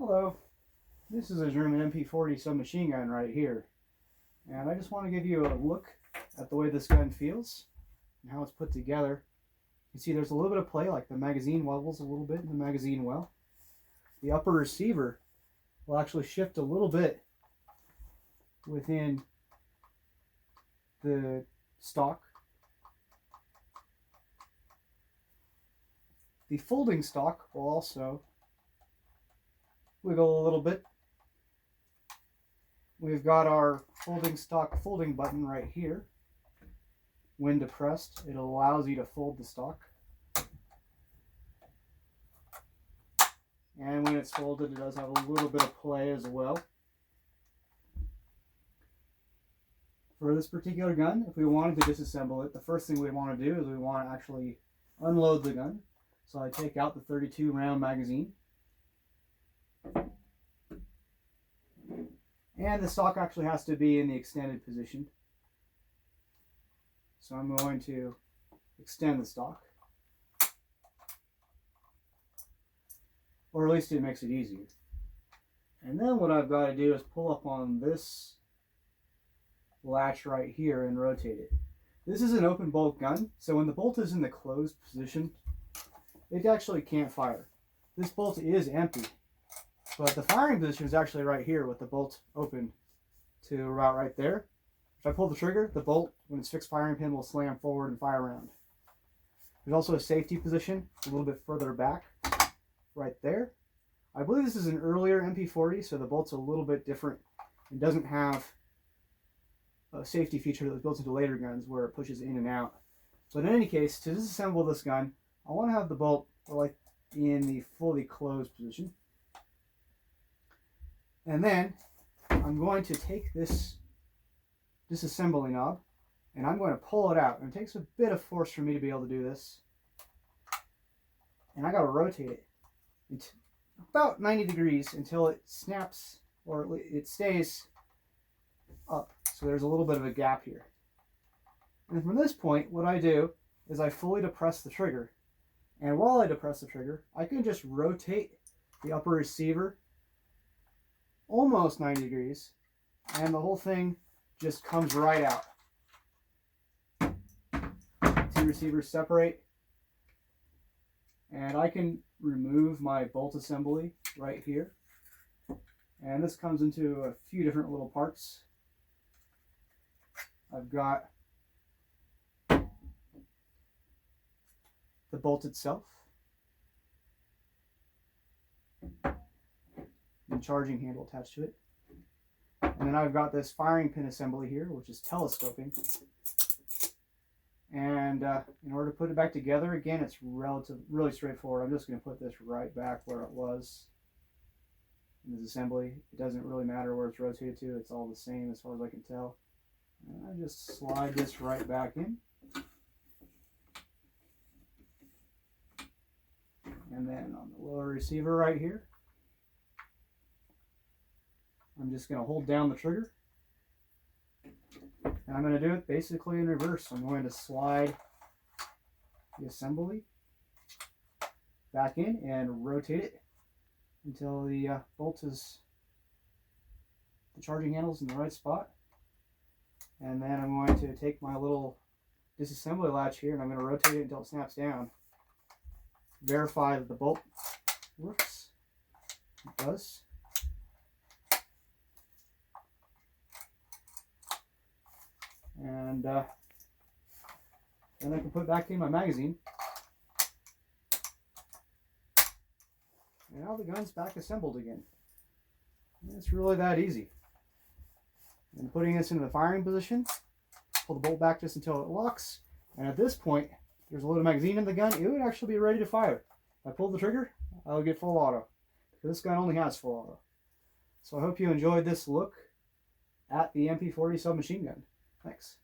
Hello, this is a German MP40 submachine gun right here, and I just want to give you a look at the way this gun feels and how it's put together. You can see there's a little bit of play, like the magazine wobbles a little bit in the magazine well. The upper receiver will actually shift a little bit within the stock. The folding stock will also wiggle a little bit. We've got our folding stock folding button right here. When depressed, it allows you to fold the stock. And when it's folded, it does have a little bit of play as well. For this particular gun, if we wanted to disassemble it, the first thing we want to do is we want to actually unload the gun. So I take out the 32 round magazine. And the stock actually has to be in the extended position. So I'm going to extend the stock. Or at least it makes it easier. And then what I've got to do is pull up on this latch right here and rotate it. This is an open bolt gun, so when the bolt is in the closed position, it actually can't fire. This bolt is empty, but the firing position is actually right here with the bolt open to about right there. If I pull the trigger, the bolt, when it's fixed firing pin, will slam forward and fire around. There's also a safety position a little bit further back, right there. I believe this is an earlier MP40, so the bolt's a little bit different. It doesn't have a safety feature that was built into later guns where it pushes in and out. But in any case, to disassemble this gun, I want to have the bolt like in the fully closed position. And then I'm going to take this disassembly knob and I'm going to pull it out. And it takes a bit of force for me to be able to do this. And I got to rotate it about 90 degrees until it snaps or it stays up. So there's a little bit of a gap here. And from this point, what I do is I fully depress the trigger. And while I depress the trigger, I can just rotate the upper receiver almost 90 degrees, and the whole thing just comes right out. Two receivers separate, and I can remove my bolt assembly right here. And this comes into a few different little parts. I've got the bolt itself, and charging handle attached to it. And then I've got this firing pin assembly here, which is telescoping. And in order to put it back together, again, it's really straightforward. I'm just going to put this right back where it was in this assembly. It doesn't really matter where it's rotated to. It's all the same as far as I can tell. And I just slide this right back in. And then on the lower receiver right here, I'm just going to hold down the trigger. And I'm going to do it basically in reverse. I'm going to slide the assembly back in and rotate it until the the charging handle's in the right spot. And then I'm going to take my little disassembly latch here and I'm going to rotate it until it snaps down. Verify that the bolt works. It does. And then I can put it back in my magazine. And now the gun's back assembled again. And it's really that easy. And putting this into the firing position, pull the bolt back just until it locks. And at this point, there's a load of magazine in the gun. It would actually be ready to fire. If I pull the trigger, I'll get full auto. Because this gun only has full auto. So I hope you enjoyed this look at the MP40 submachine gun. Thanks.